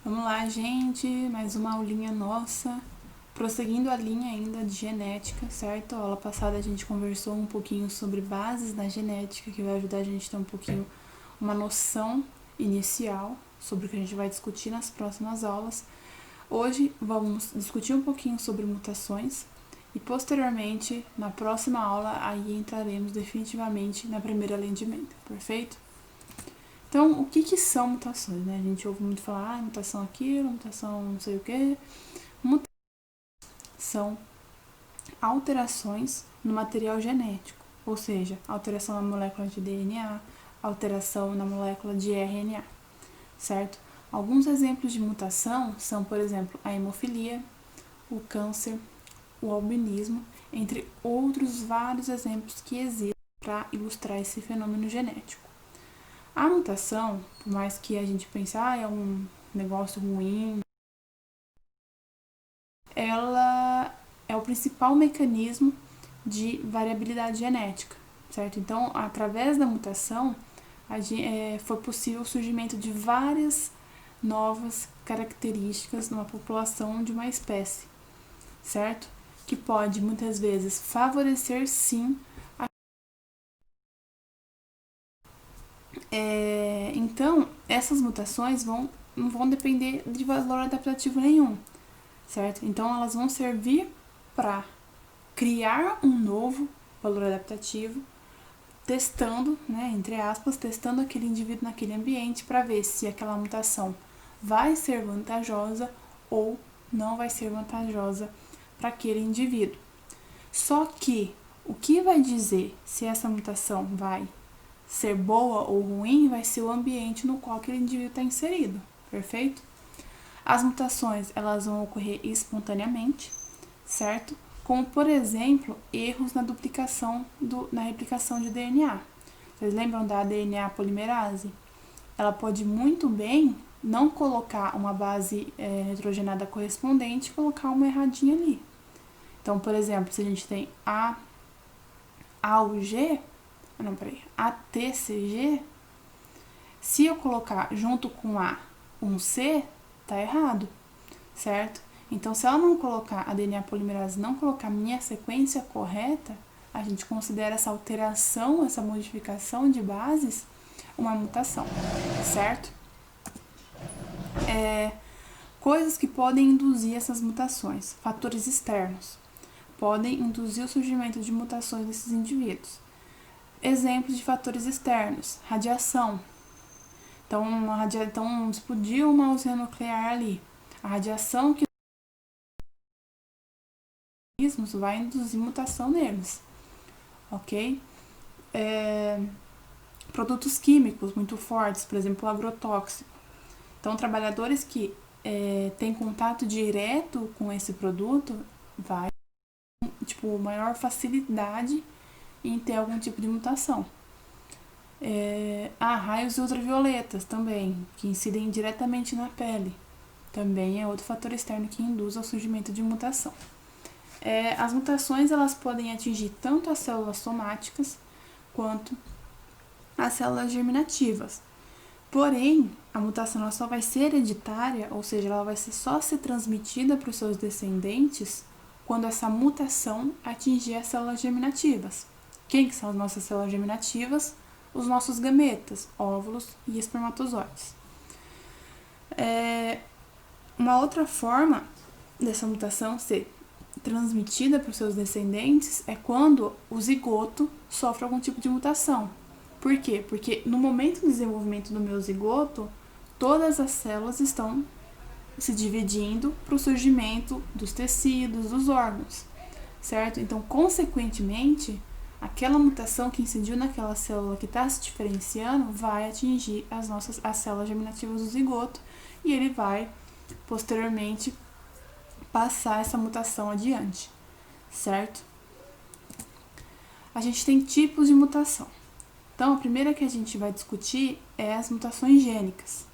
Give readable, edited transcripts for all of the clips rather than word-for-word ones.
Vamos lá, gente, mais uma aulinha nossa, prosseguindo a linha ainda de genética, certo? A aula passada a gente conversou um pouquinho sobre bases da genética, que vai ajudar a gente a ter um pouquinho uma noção inicial sobre o que a gente vai discutir nas próximas aulas. Hoje vamos discutir um pouquinho sobre mutações e posteriormente, na próxima aula, aí entraremos definitivamente na primeira lei de Mendel, perfeito? Então, o que são mutações, né? A gente ouve muito falar, mutação aquilo, mutação não sei o quê. Mutações são alterações no material genético, ou seja, alteração na molécula de DNA, alteração na molécula de RNA, certo? Alguns exemplos de mutação são, por exemplo, a hemofilia, o câncer, o albinismo, entre outros vários exemplos que existem para ilustrar esse fenômeno genético. A mutação, por mais que a gente pense, é um negócio ruim, ela é o principal mecanismo de variabilidade genética, certo? Então, através da mutação, foi possível o surgimento de várias novas características numa população de uma espécie, certo? Que pode, muitas vezes, favorecer, sim, então, essas mutações não vão depender de valor adaptativo nenhum, certo? Então, elas vão servir para criar um novo valor adaptativo, testando, né, entre aspas, testando aquele indivíduo naquele ambiente para ver se aquela mutação vai ser vantajosa ou não vai ser vantajosa para aquele indivíduo. Só que o que vai dizer se essa mutação vai ser boa ou ruim vai ser o ambiente no qual aquele indivíduo está inserido, perfeito? As mutações, elas vão ocorrer espontaneamente, certo? Como, por exemplo, erros na duplicação, na replicação de DNA. Vocês lembram da DNA polimerase? Ela pode muito bem não colocar uma base nitrogenada correspondente e colocar uma erradinha ali. Então, por exemplo, se a gente tem ATCG, se eu colocar junto com A um C, tá errado, certo? Então, se ela não colocar, a DNA polimerase não colocar a minha sequência correta, a gente considera essa alteração, essa modificação de bases, uma mutação, certo? Coisas que podem induzir essas mutações, fatores externos, podem induzir o surgimento de mutações nesses indivíduos. Exemplos de fatores externos, radiação. Então, explodiu uma usina nuclear ali. A radiação que vai induzir mutação neles, ok? Produtos químicos muito fortes, por exemplo, o agrotóxico. Então, trabalhadores que têm contato direto com esse produto vai ter maior facilidade em ter algum tipo de mutação. Raios ultravioletas também, que incidem diretamente na pele. Também é outro fator externo que induz ao surgimento de mutação. As mutações, elas podem atingir tanto as células somáticas quanto as células germinativas. Porém, a mutação ela só vai ser hereditária, ou seja, ela vai só ser transmitida para os seus descendentes quando essa mutação atingir as células germinativas. Quem que são as nossas células germinativas? Os nossos gametas, óvulos e espermatozoides. Uma outra forma dessa mutação ser transmitida para os seus descendentes é quando o zigoto sofre algum tipo de mutação. Por quê? Porque no momento do desenvolvimento do meu zigoto, todas as células estão se dividindo para o surgimento dos tecidos, dos órgãos, certo? Então, consequentemente, aquela mutação que incidiu naquela célula que está se diferenciando vai atingir as células germinativas do zigoto e ele vai, posteriormente, passar essa mutação adiante, certo? A gente tem tipos de mutação. Então, a primeira que a gente vai discutir é as mutações gênicas.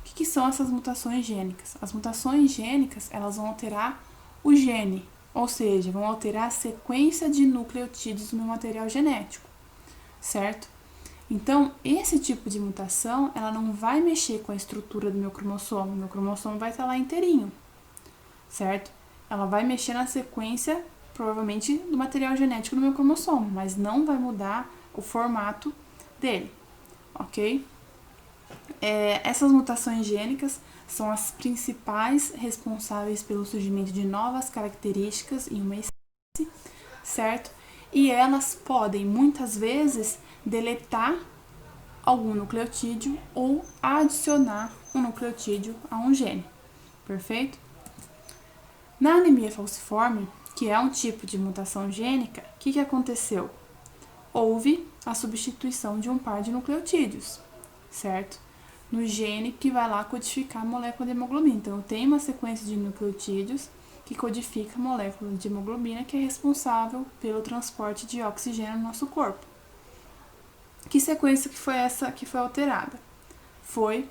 O que são essas mutações gênicas? As mutações gênicas, elas vão alterar o gene, ou seja, vão alterar a sequência de nucleotídeos no meu material genético, certo? Então, esse tipo de mutação, ela não vai mexer com a estrutura do meu cromossomo vai estar lá inteirinho, certo? Ela vai mexer na sequência, provavelmente, do material genético do meu cromossomo, mas não vai mudar o formato dele, ok? Essas mutações gênicas são as principais responsáveis pelo surgimento de novas características em uma espécie, certo? E elas podem, muitas vezes, deletar algum nucleotídeo ou adicionar um nucleotídeo a um gene, perfeito? Na anemia falciforme, que é um tipo de mutação gênica, o que aconteceu? Houve a substituição de um par de nucleotídeos, certo? No gene que vai lá codificar a molécula de hemoglobina. Então, eu tenho uma sequência de nucleotídeos que codifica a molécula de hemoglobina que é responsável pelo transporte de oxigênio no nosso corpo. Que sequência que foi essa que foi alterada? Foi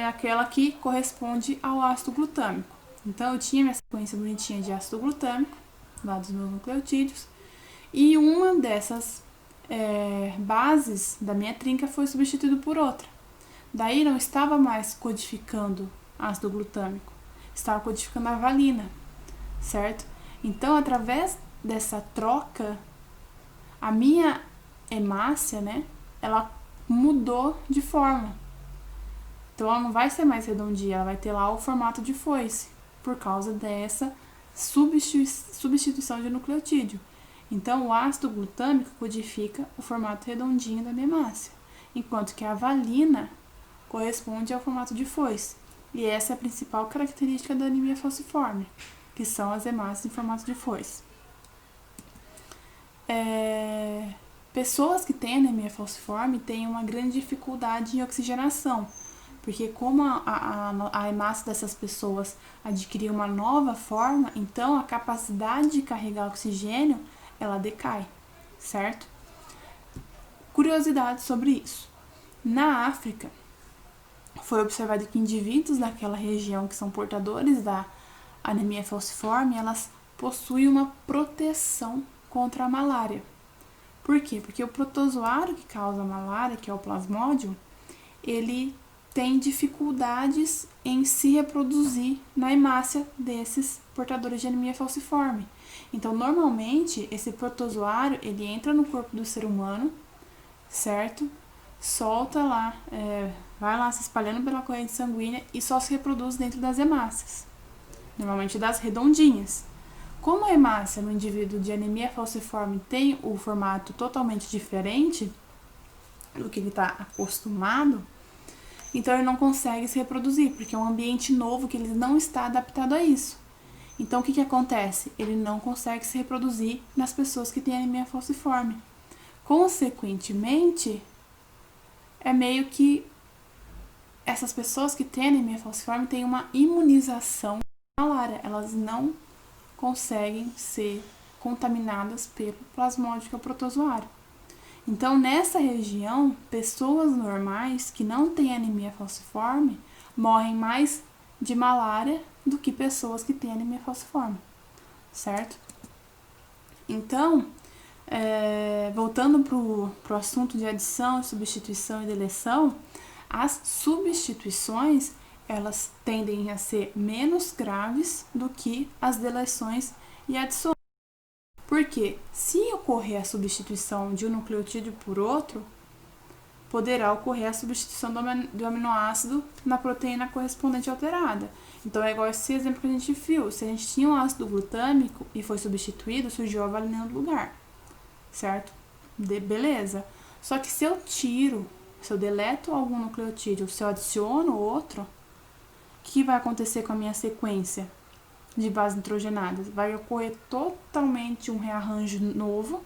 aquela que corresponde ao ácido glutâmico. Então, eu tinha minha sequência bonitinha de ácido glutâmico, lá dos meus nucleotídeos, e uma dessas bases da minha trinca foi substituída por outra. Daí não estava mais codificando ácido glutâmico, estava codificando a valina, certo? Então, através dessa troca, a minha hemácia, né, ela mudou de forma. Então, ela não vai ser mais redondinha, ela vai ter lá o formato de foice, por causa dessa substituição de nucleotídeo. Então, o ácido glutâmico codifica o formato redondinho da minha hemácia, enquanto que a valina corresponde ao formato de foice. E essa é a principal característica da anemia falciforme, que são as hemácias em formato de foice. Pessoas que têm anemia falciforme têm uma grande dificuldade em oxigenação, porque como a hemácia dessas pessoas adquiriu uma nova forma, então a capacidade de carregar oxigênio, ela decai, certo? Curiosidade sobre isso. Na África, foi observado que indivíduos daquela região que são portadores da anemia falciforme, elas possuem uma proteção contra a malária. Por quê? Porque o protozoário que causa a malária, que é o plasmódio, ele tem dificuldades em se reproduzir na hemácia desses portadores de anemia falciforme. Então, normalmente, esse protozoário, ele entra no corpo do ser humano, certo? Solta lá, vai lá se espalhando pela corrente sanguínea e só se reproduz dentro das hemácias, normalmente das redondinhas. Como a hemácia no indivíduo de anemia falciforme tem o formato totalmente diferente do que ele está acostumado, então ele não consegue se reproduzir, porque é um ambiente novo que ele não está adaptado a isso. Então o que acontece? Ele não consegue se reproduzir nas pessoas que têm anemia falciforme. Consequentemente, é meio que essas pessoas que têm anemia falciforme têm uma imunização à malária. Elas não conseguem ser contaminadas pelo plasmódio, que é o protozoário. Então, nessa região, pessoas normais que não têm anemia falciforme morrem mais de malária do que pessoas que têm anemia falciforme, certo? Então, voltando para o assunto de adição, substituição e deleção, as substituições, elas tendem a ser menos graves do que as deleções e adições. Porque se ocorrer a substituição de um nucleotídeo por outro, poderá ocorrer a substituição do aminoácido na proteína correspondente alterada. Então, é igual esse exemplo que a gente viu. Se a gente tinha um ácido glutâmico e foi substituído, surgiu a valina no lugar, certo? Beleza. Só que se eu deleto algum nucleotídeo, se eu adiciono outro, o que vai acontecer com a minha sequência de bases nitrogenadas? Vai ocorrer totalmente um rearranjo novo,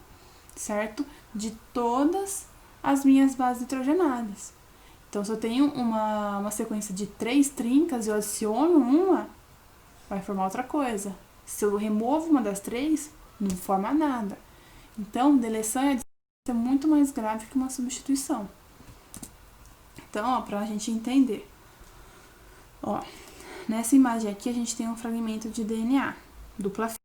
certo? De todas as minhas bases nitrogenadas. Então, se eu tenho uma sequência de 3 trincas e eu adiciono uma, vai formar outra coisa. Se eu removo uma das 3, não forma nada. Então, deleção e adição é muito mais grave que uma substituição. Então, para a gente entender, nessa imagem aqui a gente tem um fragmento de DNA, dupla fila,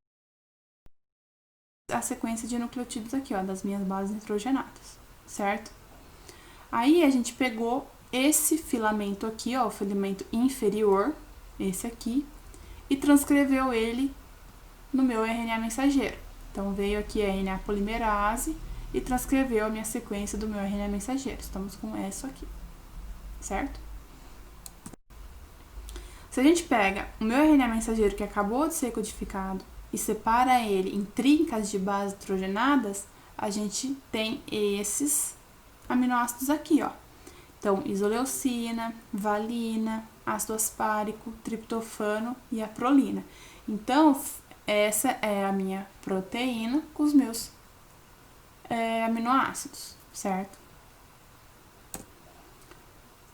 a sequência de nucleotídeos aqui, das minhas bases nitrogenadas, certo? Aí a gente pegou esse filamento aqui, ó, o filamento inferior, esse aqui, e transcreveu ele no meu RNA mensageiro. Então, veio aqui a RNA polimerase e transcreveu a minha sequência do meu RNA mensageiro. Estamos com essa aqui, certo? Se a gente pega o meu RNA mensageiro que acabou de ser codificado e separa ele em trincas de bases nitrogenadas, a gente tem esses aminoácidos aqui, ó. Então, isoleucina, valina, ácido aspartico, triptofano e a prolina. Então, essa é a minha proteína com os meus aminoácidos, certo?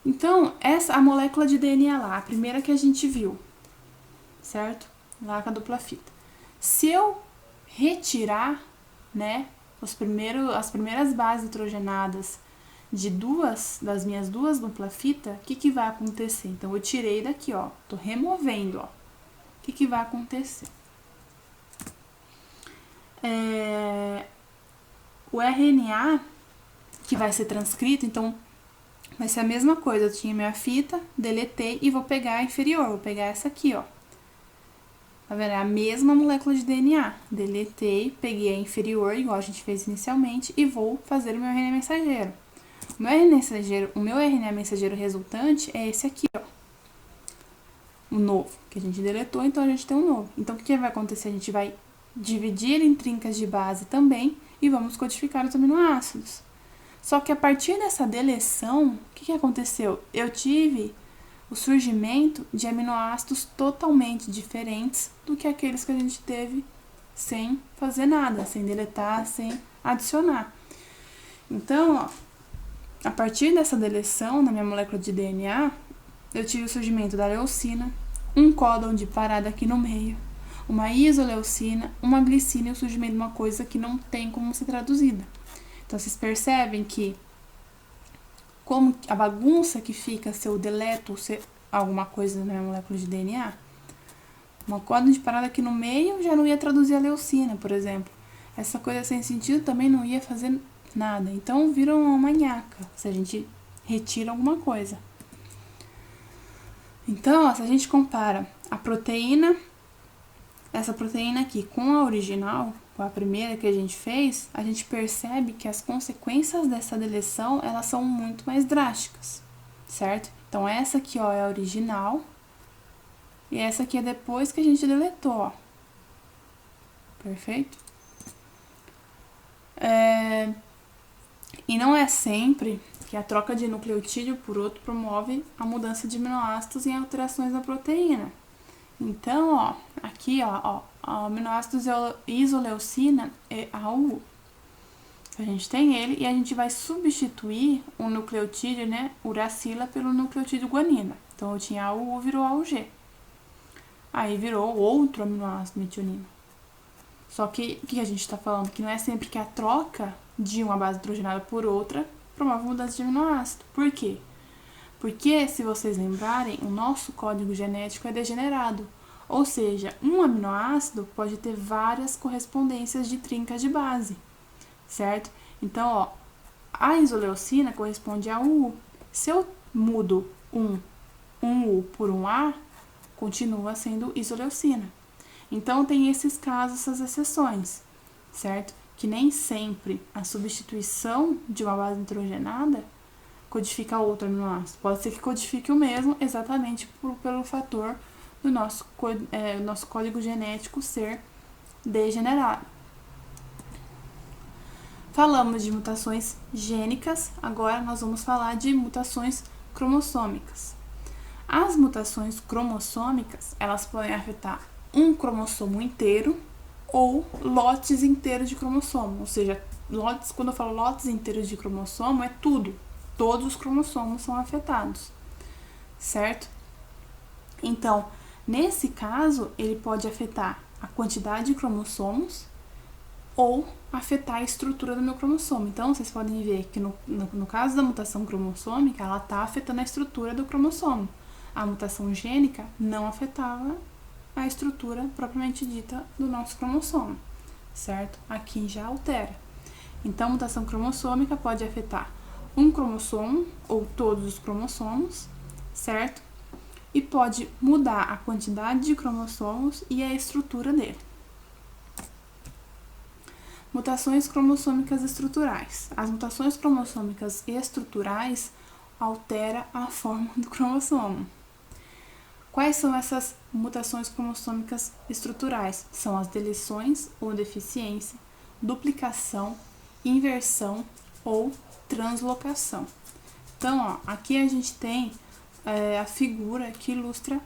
Então, essa é a molécula de DNA lá, a primeira que a gente viu, certo? Lá com a dupla fita. Se eu retirar, né, as primeiras bases nitrogenadas de das minhas duas dupla fita, o que vai acontecer? Então, eu tirei daqui, ó, tô removendo, ó. O que vai acontecer? O RNA que vai ser transcrito, então, vai ser a mesma coisa. Eu tinha minha fita, deletei e vou pegar a inferior, vou pegar essa aqui, ó. Tá vendo? É a mesma molécula de DNA. Deletei, peguei a inferior, igual a gente fez inicialmente, e vou fazer o meu RNA mensageiro. O meu RNA mensageiro resultante é esse aqui, ó. O novo, que a gente deletou, então a gente tem um novo. Então, o que vai acontecer? A gente vai dividir em trincas de base também e vamos codificar os aminoácidos. Só que a partir dessa deleção, o que aconteceu? Eu tive o surgimento de aminoácidos totalmente diferentes do que aqueles que a gente teve sem fazer nada, sem deletar, sem adicionar. Então, ó, a partir dessa deleção na minha molécula de DNA, eu tive o surgimento da leucina, um códon de parada aqui no meio, uma isoleucina, uma glicina e o surgimento de uma coisa que não tem como ser traduzida. Então, vocês percebem que como a bagunça que fica se eu deleto alguma coisa na minha molécula de DNA, uma códon de parada aqui no meio já não ia traduzir a leucina, por exemplo. Essa coisa sem sentido também não ia fazer nada. Então, vira uma manhaca se a gente retira alguma coisa. Então, ó, se a gente compara a proteína, essa proteína aqui com a original, com a primeira que a gente fez, a gente percebe que as consequências dessa deleção, elas são muito mais drásticas, certo? Então, essa aqui, ó, é a original, e essa aqui é depois que a gente deletou, ó. Perfeito? E não é sempre que a troca de nucleotídeo por outro promove a mudança de aminoácidos em alterações na proteína. Então, ó, aqui, ó, aminoácidos isoleucina é AU. A gente tem ele e a gente vai substituir o nucleotídeo, né, uracila pelo nucleotídeo guanina. Então, eu tinha AU, virou AUG. Aí virou outro aminoácido metionina. Só que o que a gente está falando? Que não é sempre que a troca de uma base nitrogenada por outra promove mudança de aminoácido. Por quê? Porque, se vocês lembrarem, o nosso código genético é degenerado. Ou seja, um aminoácido pode ter várias correspondências de trincas de base, certo? Então, ó, a isoleucina corresponde a UU. Se eu mudo um U por um A, continua sendo isoleucina. Então, tem esses casos, essas exceções, certo? Que nem sempre a substituição de uma base nitrogenada codifica outro aminoácido. Pode ser que codifique o mesmo exatamente pelo fator do nosso código genético ser degenerado. Falamos de mutações gênicas, agora nós vamos falar de mutações cromossômicas. As mutações cromossômicas, elas podem afetar um cromossomo inteiro ou lotes inteiros de cromossomo, ou seja, lotes, quando eu falo lotes inteiros de cromossomo, é tudo, todos os cromossomos são afetados, certo? Então, nesse caso, ele pode afetar a quantidade de cromossomos ou afetar a estrutura do meu cromossomo. Então, vocês podem ver que no caso da mutação cromossômica, ela está afetando a estrutura do cromossomo. A mutação gênica não afetava a estrutura propriamente dita do nosso cromossomo, certo? Aqui já altera. Então, a mutação cromossômica pode afetar um cromossomo ou todos os cromossomos, certo? E pode mudar a quantidade de cromossomos e a estrutura dele. Mutações cromossômicas estruturais. As mutações cromossômicas estruturais alteram a forma do cromossomo. Quais são essas mutações cromossômicas estruturais? São as deleções ou deficiência, duplicação, inversão ou translocação. Então, ó, aqui a gente tem a figura que ilustra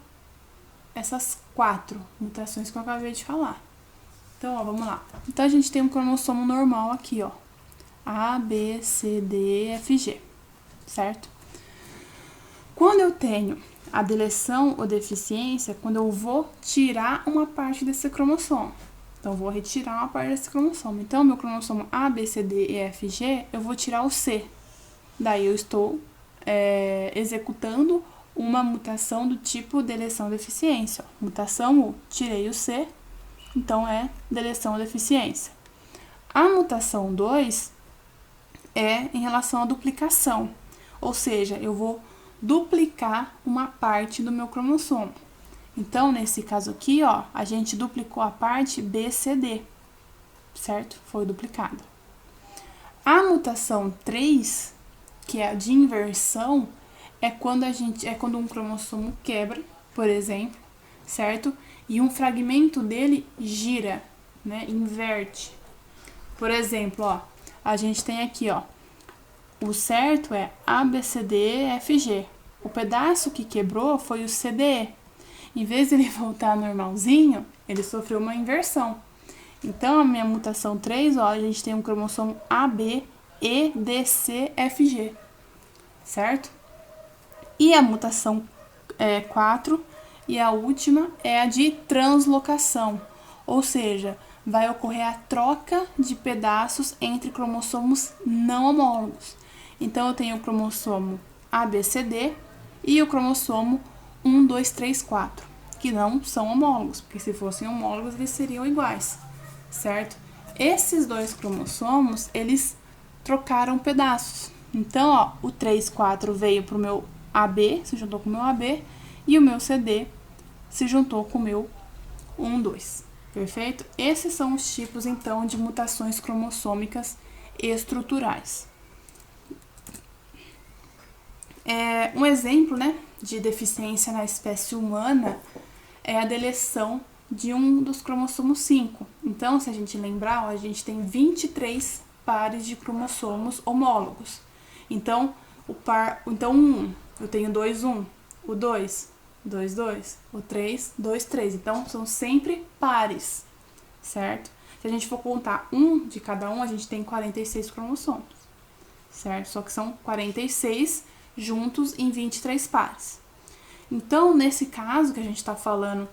essas 4 mutações que eu acabei de falar. Então, ó, vamos lá. Então, a gente tem um cromossomo normal aqui, ó. A, B, C, D, E, F, G, certo? Quando eu tenho a deleção ou deficiência, quando eu vou tirar uma parte desse cromossomo. Então, eu vou retirar uma parte desse cromossomo. Então, meu cromossomo A, B, C, D, E, F, G, eu vou tirar o C. Daí, eu estou executando uma mutação do tipo deleção ou deficiência. Ó. Mutação U, tirei o C, então é deleção ou deficiência. A mutação 2 é em relação à duplicação, ou seja, eu vou duplicar uma parte do meu cromossomo. Então, nesse caso aqui, ó, a gente duplicou a parte BCD, certo? Foi duplicada. A mutação 3, que é a de inversão, é quando um cromossomo quebra, por exemplo, certo? E um fragmento dele gira, né? Inverte. Por exemplo, ó, a gente tem aqui, ó, o certo é ABCDEFG. O pedaço que quebrou foi o CDE. Em vez de ele voltar normalzinho, ele sofreu uma inversão. Então, a minha mutação 3, ó, a gente tem um cromossomo ABEDCFG, certo? E a mutação 4, e a última é a de translocação, ou seja, vai ocorrer a troca de pedaços entre cromossomos não homólogos. Então, eu tenho o cromossomo ABCD e o cromossomo 1, 2, 3, 4, que não são homólogos, porque se fossem homólogos, eles seriam iguais, certo? Esses 2 cromossomos, eles trocaram pedaços. Então, ó, o 3, 4 veio para o meu AB, se juntou com o meu AB, e o meu CD se juntou com o meu 1, 2. Perfeito? Esses são os tipos, então, de mutações cromossômicas estruturais. Um exemplo, né, de deficiência na espécie humana é a deleção de um dos cromossomos 5. Então, se a gente lembrar, ó, a gente tem 23 pares de cromossomos homólogos. Então, eu tenho 2, 1, o 2, 2, 2, o 3, 2, 3. Então, são sempre pares, certo? Se a gente for contar um de cada um, a gente tem 46 cromossomos, certo? Só que são 46 juntos em 23 pares. Então, nesse caso que a gente está falando,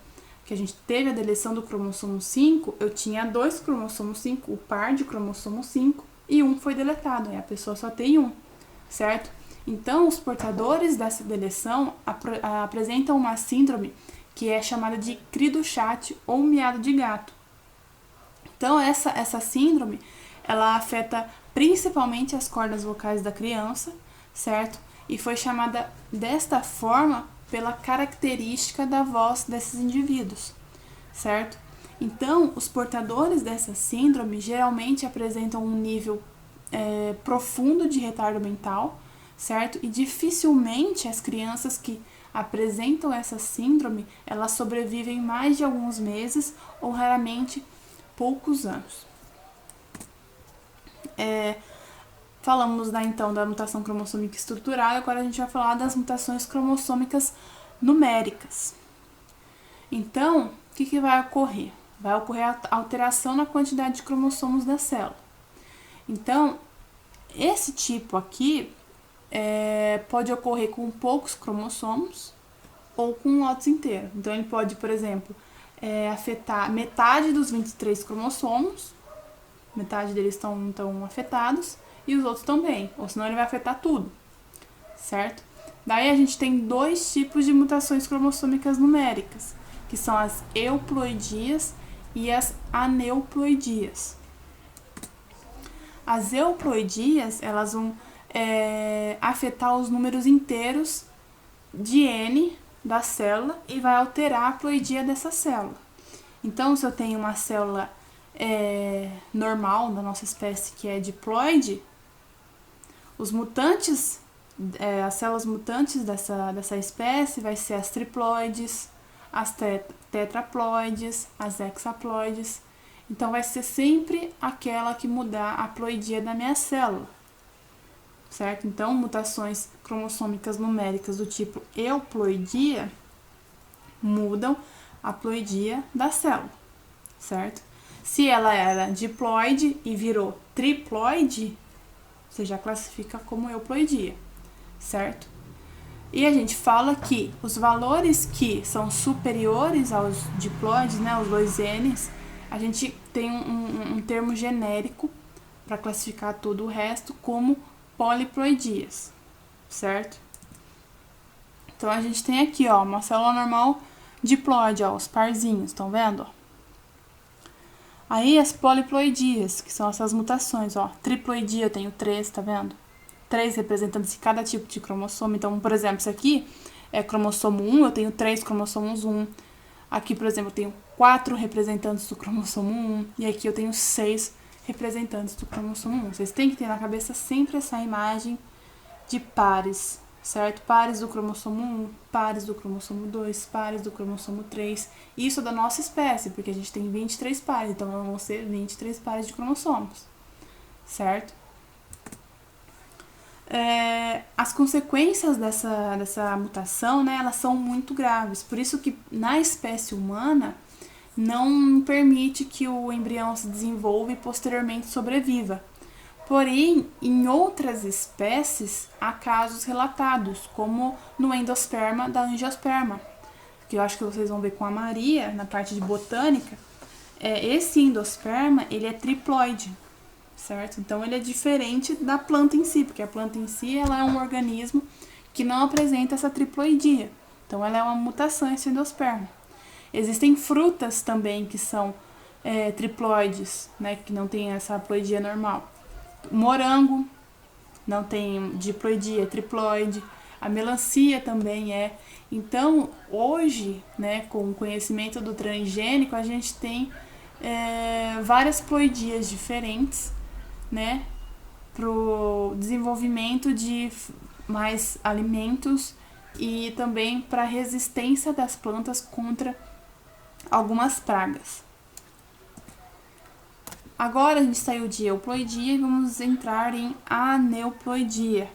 que a gente teve a deleção do cromossomo 5, eu tinha 2 cromossomos 5, o par de cromossomo 5, e um foi deletado, e a pessoa só tem um, certo? Então, os portadores dessa deleção apresentam uma síndrome que é chamada de cri do chat ou miado de gato. Então, essa síndrome, ela afeta principalmente as cordas vocais da criança, certo? E foi chamada desta forma pela característica da voz desses indivíduos, certo? Então, os portadores dessa síndrome geralmente apresentam um nível profundo de retardo mental, certo? E dificilmente as crianças que apresentam essa síndrome, elas sobrevivem mais de alguns meses ou raramente poucos anos. Falamos então da mutação cromossômica estrutural, agora a gente vai falar das mutações cromossômicas numéricas. Então, o que vai ocorrer? Vai ocorrer a alteração na quantidade de cromossomos da célula. Então, esse tipo aqui pode ocorrer com poucos cromossomos ou com um lótus inteiro. Então, ele pode, por exemplo, afetar metade dos 23 cromossomos, metade deles estão afetados, e os outros também, ou senão ele vai afetar tudo, certo? Daí a gente tem 2 tipos de mutações cromossômicas numéricas, que são as euploidias e as aneuploidias. As euploidias, elas vão afetar os números inteiros de N da célula e vai alterar a ploidia dessa célula. Então, se eu tenho uma célula normal da nossa espécie que é diploide, os mutantes, as células mutantes dessa espécie vai ser as triploides, as tetraploides, as hexaploides. Então, vai ser sempre aquela que mudar a ploidia da minha célula, certo? Então, mutações cromossômicas numéricas do tipo euploidia mudam a ploidia da célula, certo? Se ela era diploide e virou triploide, você já classifica como euploidia, certo? E a gente fala que os valores que são superiores aos diploides, né, os 2Ns, a gente tem um termo genérico para classificar todo o resto como poliploidias, certo? Então, a gente tem aqui, ó, uma célula normal diploide, ó, os parzinhos, estão vendo? Aí, as poliploidias, que são essas mutações, ó, triploidia eu tenho 3, tá vendo? 3 representantes de cada tipo de cromossomo. Então, por exemplo, isso aqui é cromossomo 1, eu tenho 3 cromossomos 1. Aqui, por exemplo, eu tenho 4 representantes do cromossomo 1, e aqui eu tenho 6 representantes do cromossomo 1. Vocês têm que ter na cabeça sempre essa imagem de pares, certo? Pares do cromossomo 1, pares do cromossomo 2, pares do cromossomo 3. Isso da nossa espécie, porque a gente tem 23 pares, então vão ser 23 pares de cromossomos, certo? As consequências dessa mutação, né, elas são muito graves. Por isso que na espécie humana não permite que o embrião se desenvolva e posteriormente sobreviva. Porém, em outras espécies, há casos relatados, como no endosperma da angiosperma, que eu acho que vocês vão ver com a Maria, na parte de botânica. Esse endosperma, ele é triploide, certo? Então, ele é diferente da planta em si, porque a planta em si, ela é um organismo que não apresenta essa triploidia. Então, ela é uma mutação, esse endosperma. Existem frutas também que são triploides, né, que não tem essa haploidia normal. O morango não tem diploidia, é triploide. A melancia também é. Então, hoje, né, com o conhecimento do transgênico, a gente tem várias ploidias diferentes, né, para o desenvolvimento de mais alimentos e também para a resistência das plantas contra algumas pragas. Agora a gente saiu de euploidia e vamos entrar em aneuploidia.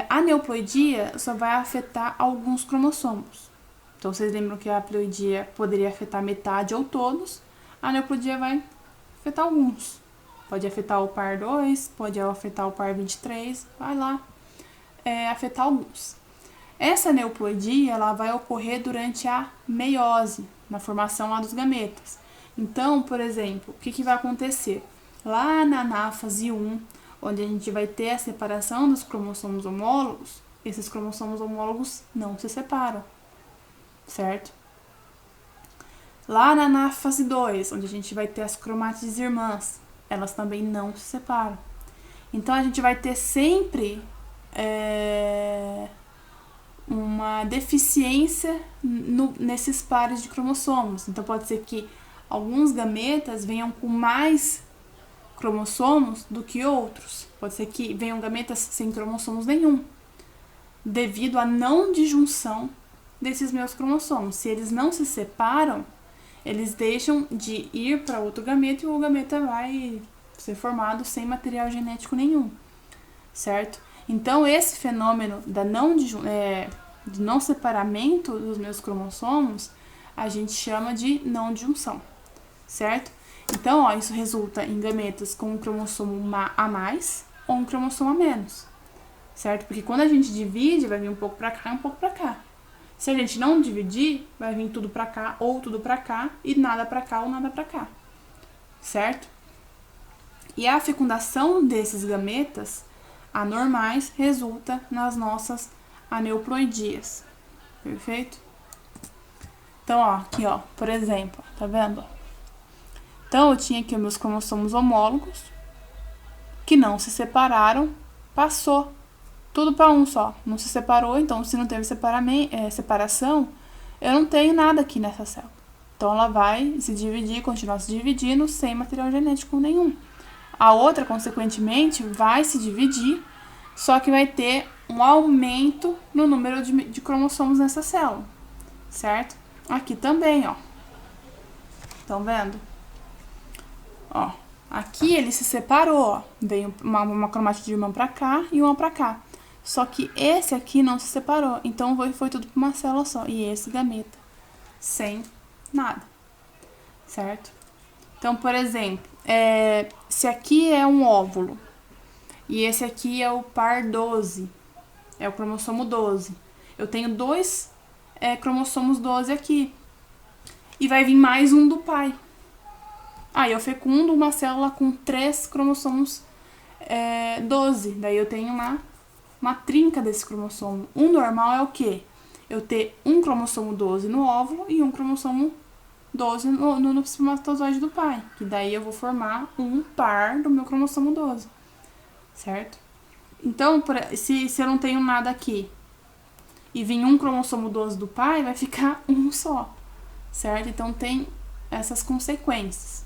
A aneuploidia só vai afetar alguns cromossomos. Então, vocês lembram que a haploidia poderia afetar metade ou todos, a aneuploidia vai afetar alguns. Pode afetar o par 2, pode afetar o par 23, vai lá afetar alguns. Essa aneuploidia ela vai ocorrer durante a meiose, na formação lá dos gametas. Então, por exemplo, o que vai acontecer? Lá na anáfase 1, onde a gente vai ter a separação dos cromossomos homólogos, esses cromossomos homólogos não se separam, certo? Lá na anáfase 2, onde a gente vai ter as cromátides irmãs, elas também não se separam. Então, a gente vai ter sempre uma deficiência nesses pares de cromossomos. Então, pode ser que alguns gametas venham com mais cromossomos do que outros. Pode ser que venham gametas sem cromossomos nenhum, devido à não disjunção desses meus cromossomos. Se eles não se separam, eles deixam de ir para outro gameta e o gameta vai ser formado sem material genético nenhum, certo? Então, esse fenômeno de não separamento dos meus cromossomos, a gente chama de não disjunção, certo? Então, isso resulta em gametas com um cromossomo a mais ou um cromossomo a menos, certo? Porque quando a gente divide, vai vir um pouco para cá e um pouco para cá. Se a gente não dividir, vai vir tudo para cá ou tudo para cá e nada para cá ou nada para cá, certo? E a fecundação desses gametas anormais resulta nas nossas aneuploidias, perfeito? Então, aqui, por exemplo, tá vendo? Então, eu tinha aqui os meus cromossomos homólogos que não se separaram passou tudo para um só, não se separou, então se não teve separação, eu não tenho nada aqui nessa célula. Então ela vai se dividir, continuar se dividindo sem material genético nenhum. A outra, consequentemente, vai se dividir, só que vai ter um aumento no número de cromossomos nessa célula, certo? Aqui também, ó. Estão vendo? Ó, aqui ele se separou, ó. Veio uma cromatide de uma pra cá e uma pra cá. Só que esse aqui não se separou, então foi tudo pra uma célula só. E esse gameta, sem nada, certo? Então, por exemplo, se aqui é um óvulo e esse aqui é o par 12, é o cromossomo 12. Eu tenho dois cromossomos 12 aqui. E vai vir mais um do pai. Aí eu fecundo uma célula com 3 cromossomos 12. Daí eu tenho uma trinca desse cromossomo. O normal é o quê? Eu ter um cromossomo 12 no óvulo e um cromossomo 12 no espermatozoide do pai. Que daí eu vou formar um par do meu cromossomo 12. Certo? Então, se eu não tenho nada aqui e vir um cromossomo 12 do pai, vai ficar um só. Certo? Então tem essas consequências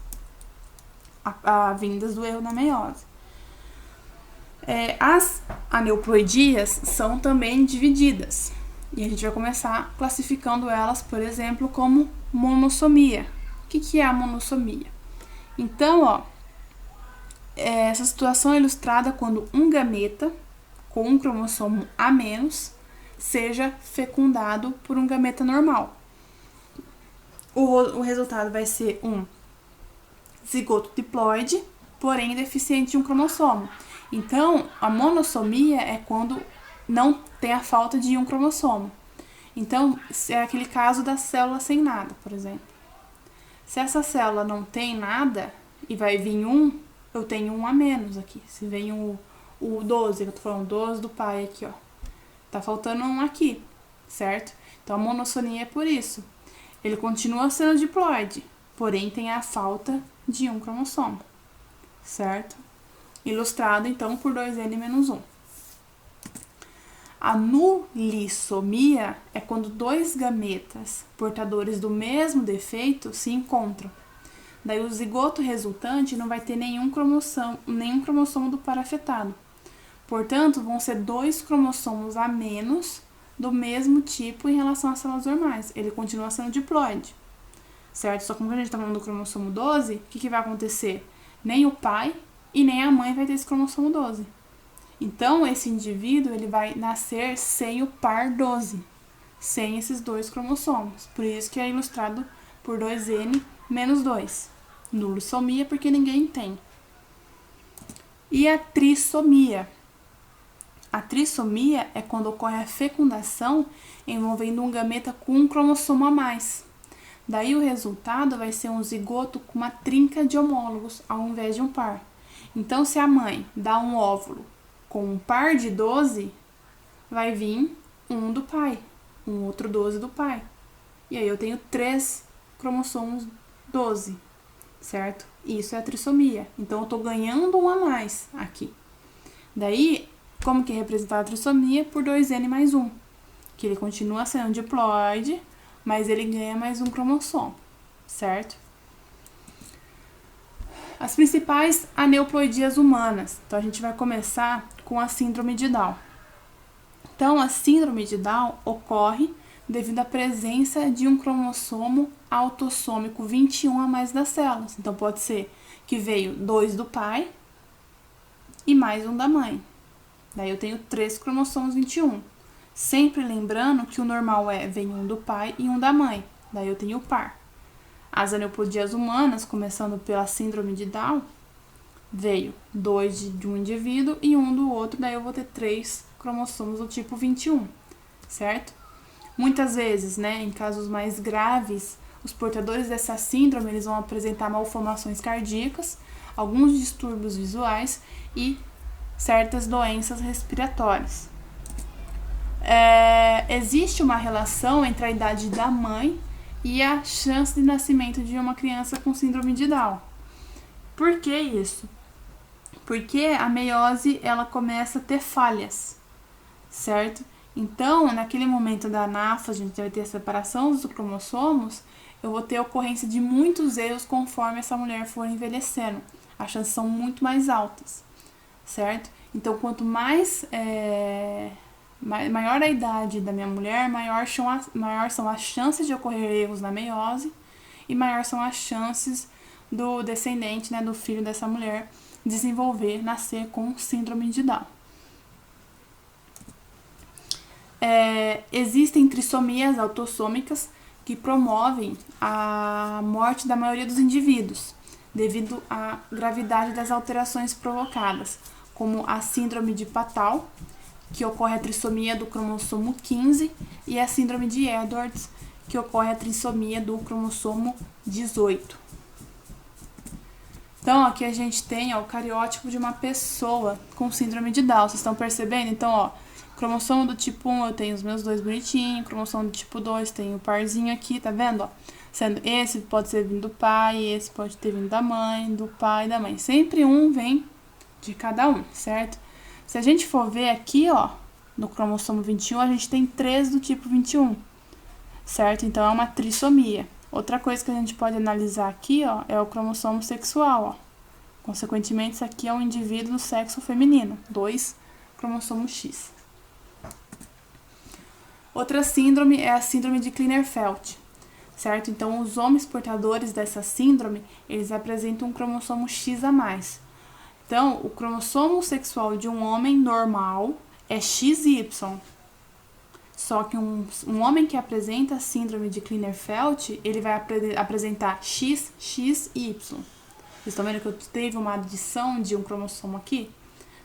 vindas do erro da meiose. As aneuploidias são também divididas. E a gente vai começar classificando elas, por exemplo, como monossomia. O que é a monossomia? Então, ó, essa situação é ilustrada quando um gameta com um cromossomo a menos seja fecundado por um gameta normal. O resultado vai ser um zigoto diploide, porém deficiente de um cromossomo. Então, a monossomia é quando não tem a falta de um cromossomo. Então, é aquele caso da célula sem nada, por exemplo. Se essa célula não tem nada e vai vir um, eu tenho um a menos aqui. Se vem o 12, que eu tô falando 12 do pai aqui, ó. Tá faltando um aqui, certo? Então, a monossomia é por isso. Ele continua sendo diploide, porém tem a falta de um cromossomo, certo? Ilustrado, então, por 2N-1. A nulissomia é quando dois gametas portadores do mesmo defeito se encontram. Daí o zigoto resultante não vai ter nenhum cromossomo do par afetado. Portanto, vão ser 2 cromossomos a menos do mesmo tipo em relação às células normais. Ele continua sendo diploide, certo? Só que quando a gente está falando do cromossomo 12, o que vai acontecer? Nem o pai e nem a mãe vai ter esse cromossomo 12. Então, esse indivíduo ele vai nascer sem o par 12, sem esses 2 cromossomos. Por isso que é ilustrado por 2N-2. Nulissomia, porque ninguém tem. E a trissomia? A trissomia é quando ocorre a fecundação envolvendo um gameta com um cromossomo a mais. Daí o resultado vai ser um zigoto com uma trinca de homólogos ao invés de um par. Então, se a mãe dá um óvulo com um par de 12, vai vir um do pai, um outro 12 do pai. E aí eu tenho 3 cromossomos 12, certo? Isso é a trissomia. Então, eu tô ganhando um a mais aqui. Daí, como que é representada a trissomia? Por 2N+1, que ele continua sendo diploide, mas ele ganha mais um cromossomo, certo? As principais aneuploidias humanas. Então, a gente vai começar com a síndrome de Down. Então, a síndrome de Down ocorre devido à presença de um cromossomo autossômico 21 a mais das células. Então, pode ser que veio 2 do pai e mais um da mãe. Daí eu tenho 3 cromossomos 21. Sempre lembrando que o normal vem um do pai e um da mãe. Daí eu tenho o par. As aneuploidias humanas, começando pela síndrome de Down, veio 2 de um indivíduo e um do outro, daí eu vou ter 3 cromossomos do tipo 21, certo? Muitas vezes, né, em casos mais graves, os portadores dessa síndrome eles vão apresentar malformações cardíacas, alguns distúrbios visuais e certas doenças respiratórias. Existe uma relação entre a idade da mãe e a chance de nascimento de uma criança com síndrome de Down. Por que isso? Porque a meiose, ela começa a ter falhas, certo? Então, naquele momento da anáfase, a gente vai ter a separação dos cromossomos, eu vou ter a ocorrência de muitos erros conforme essa mulher for envelhecendo. As chances são muito mais altas, certo? Então, quanto maior a idade da minha mulher, maior são as chances de ocorrer erros na meiose e maior são as chances do descendente, né, do filho dessa mulher, nascer com síndrome de Down. Existem trissomias autossômicas que promovem a morte da maioria dos indivíduos, devido à gravidade das alterações provocadas, como a síndrome de Patau, que ocorre a trissomia do cromossomo 15, e a síndrome de Edwards, que ocorre a trissomia do cromossomo 18. Então, aqui a gente tem o cariótipo de uma pessoa com síndrome de Down. Vocês estão percebendo? Então, cromossomo do tipo 1 eu tenho os meus dois bonitinhos, cromossomo do tipo 2 tem o parzinho aqui, tá vendo? Sendo esse pode ser vindo do pai, esse pode ter vindo da mãe, do pai e da mãe. Sempre um vem de cada um, certo? Se a gente for ver aqui, no cromossomo 21, a gente tem 3 do tipo 21, certo? Então, é uma trissomia. Outra coisa que a gente pode analisar aqui, é o cromossomo sexual, Consequentemente, isso aqui é um indivíduo do sexo feminino, 2 cromossomo X. Outra síndrome é a síndrome de Klinefelter, certo? Então, os homens portadores dessa síndrome, eles apresentam um cromossomo X a mais. Então, o cromossomo sexual de um homem normal é XY. Só que um homem que apresenta a síndrome de Klinefelter, ele vai apresentar XXY. Vocês estão vendo que eu teve uma adição de um cromossomo aqui,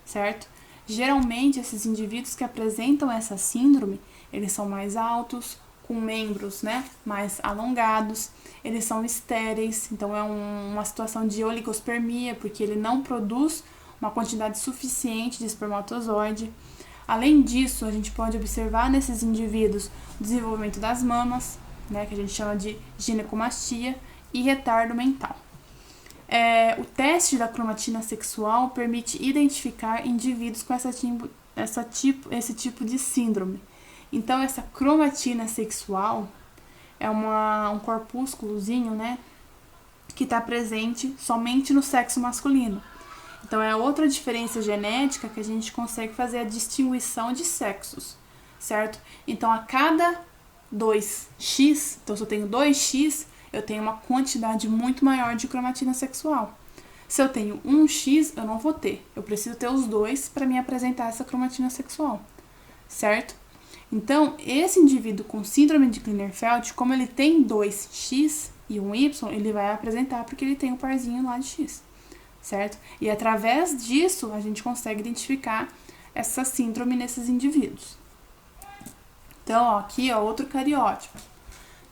certo? Geralmente, esses indivíduos que apresentam essa síndrome, eles são mais altos, com membros, né, mais alongados, eles são estéreis, então é uma situação de oligospermia, porque ele não produz uma quantidade suficiente de espermatozoide. Além disso, a gente pode observar nesses indivíduos o desenvolvimento das mamas, né, que a gente chama de ginecomastia, e retardo mental. O teste da cromatina sexual permite identificar indivíduos com esse tipo de síndrome. Então, essa cromatina sexual é um corpúsculozinho, né, que está presente somente no sexo masculino. Então, é outra diferença genética que a gente consegue fazer a distinguição de sexos, certo? Então, a cada 2x, então se eu tenho 2x, eu tenho uma quantidade muito maior de cromatina sexual. Se eu tenho 1x, eu não vou ter. Eu preciso ter os dois para me apresentar essa cromatina sexual, certo? Então, esse indivíduo com síndrome de Klinefelter, como ele tem 2x e 1y, ele vai apresentar porque ele tem um parzinho lá de x, certo? E através disso, a gente consegue identificar essa síndrome nesses indivíduos. Então, aqui, outro cariótipo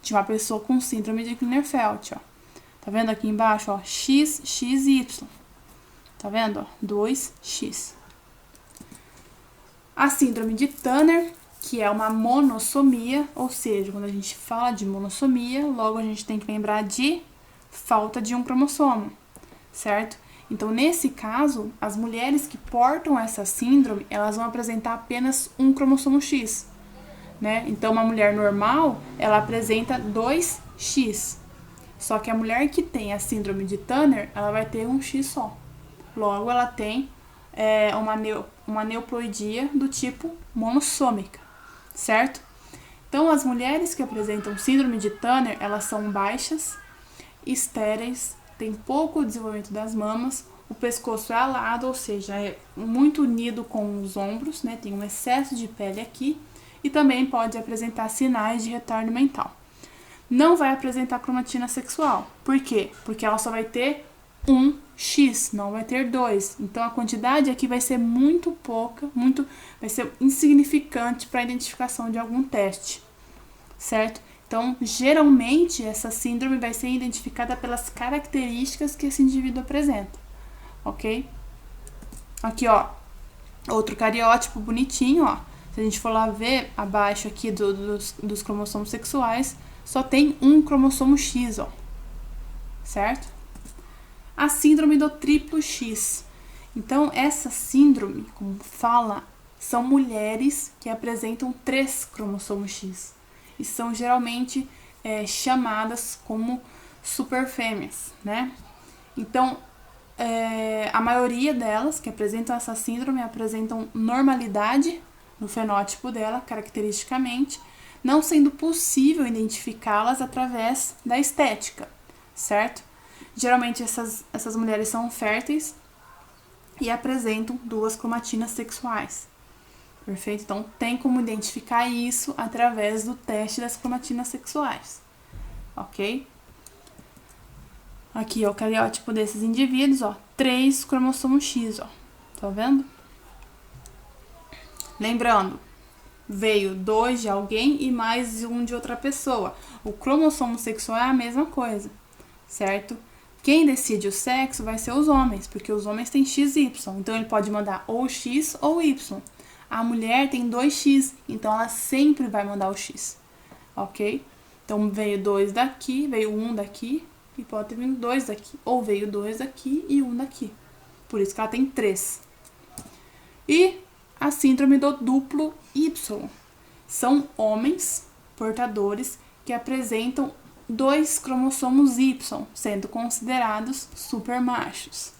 de uma pessoa com síndrome de Klinefelter, Tá vendo aqui embaixo, XXY. Tá vendo, 2x. A síndrome de Turner, que é uma monossomia, ou seja, quando a gente fala de monossomia, logo a gente tem que lembrar de falta de um cromossomo, certo? Então, nesse caso, as mulheres que portam essa síndrome, elas vão apresentar apenas um cromossomo X, né? Então, uma mulher normal, ela apresenta 2x. Só que a mulher que tem a síndrome de Turner, ela vai ter um X só. Logo, ela tem uma neuploidia do tipo monossômica, certo? Então, as mulheres que apresentam síndrome de Turner, elas são baixas, estéreis, têm pouco desenvolvimento das mamas, o pescoço é alado, ou seja, é muito unido com os ombros, né? Tem um excesso de pele aqui e também pode apresentar sinais de retardo mental. Não vai apresentar cromatina sexual. Por quê? Porque ela só vai ter um X, não vai ter 2. Então, a quantidade aqui vai ser muito pouca, vai ser insignificante para a identificação de algum teste, certo? Então, geralmente, essa síndrome vai ser identificada pelas características que esse indivíduo apresenta, ok? Aqui, outro cariótipo bonitinho, Se a gente for lá ver abaixo aqui dos cromossomos sexuais, só tem um cromossomo X, certo? A síndrome do triplo X. Então, essa síndrome, como fala, são mulheres que apresentam 3 cromossomos X e são geralmente chamadas como superfêmeas, né? Então, a maioria delas que apresentam essa síndrome apresentam normalidade no fenótipo dela, caracteristicamente, não sendo possível identificá-las através da estética, certo? Geralmente essas mulheres são férteis e apresentam 2 cromatinas sexuais. Perfeito? Então, tem como identificar isso através do teste das cromatinas sexuais. Ok? Aqui, ó, o cariótipo desses indivíduos, ó, 3 cromossomos X, ó. Tá vendo? Lembrando, veio 2 de alguém e mais 1 de outra pessoa. O cromossomo sexual é a mesma coisa, certo? Quem decide o sexo vai ser os homens, porque os homens têm XY, então ele pode mandar ou X ou Y. A mulher tem 2X, então ela sempre vai mandar o X, ok? Então veio 2 daqui, veio 1 daqui e pode ter vindo 2 daqui, ou veio 2 daqui e 1 daqui. Por isso que ela tem 3. E a síndrome do duplo Y. São homens portadores que apresentam 2 cromossomos Y, sendo considerados supermachos.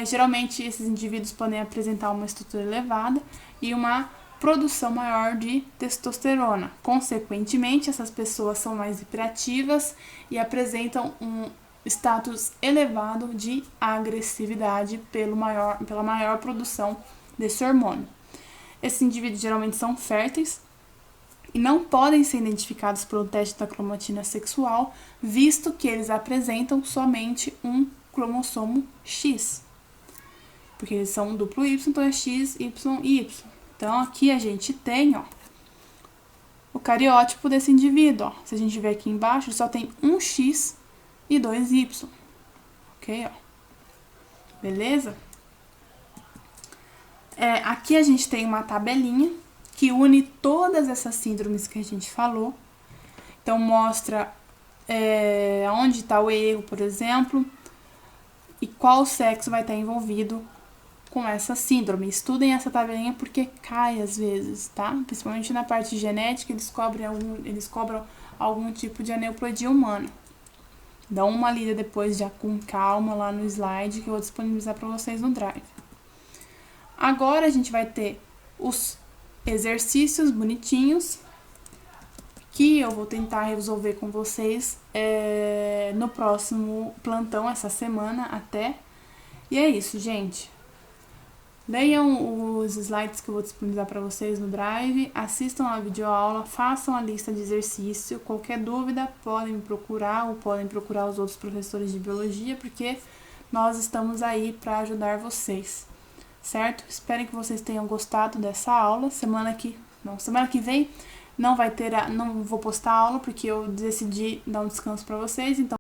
Geralmente, esses indivíduos podem apresentar uma estrutura elevada e uma produção maior de testosterona. Consequentemente, essas pessoas são mais hiperativas e apresentam um status elevado de agressividade pela maior produção desse hormônio. Esses indivíduos geralmente são férteis e não podem ser identificados pelo teste da cromatina sexual, visto que eles apresentam somente um cromossomo X. Porque eles são um duplo Y, então é X, Y e Y. Então, aqui a gente tem, ó, o cariótipo desse indivíduo, ó. Se a gente ver aqui embaixo, ele só tem um X e 2 Y. Ok, ó. Beleza? Aqui a gente tem uma tabelinha que une todas essas síndromes que a gente falou. Então, mostra onde está o erro, por exemplo, e qual sexo vai estar envolvido com essa síndrome. Estudem essa tabelinha porque cai às vezes, tá? Principalmente na parte genética, eles cobram algum tipo de aneuploidia humana. Dá uma lida depois já com calma lá no slide que eu vou disponibilizar para vocês no Drive. Agora a gente vai ter os exercícios bonitinhos que eu vou tentar resolver com vocês no próximo plantão, essa semana até. E é isso, gente. Leiam os slides que eu vou disponibilizar para vocês no Drive, assistam a videoaula, façam a lista de exercício. Qualquer dúvida, podem me procurar ou podem procurar os outros professores de biologia, porque nós estamos aí para ajudar vocês, certo? Espero que vocês tenham gostado dessa aula. Semana que vem não vou postar aula porque eu decidi dar um descanso para vocês, então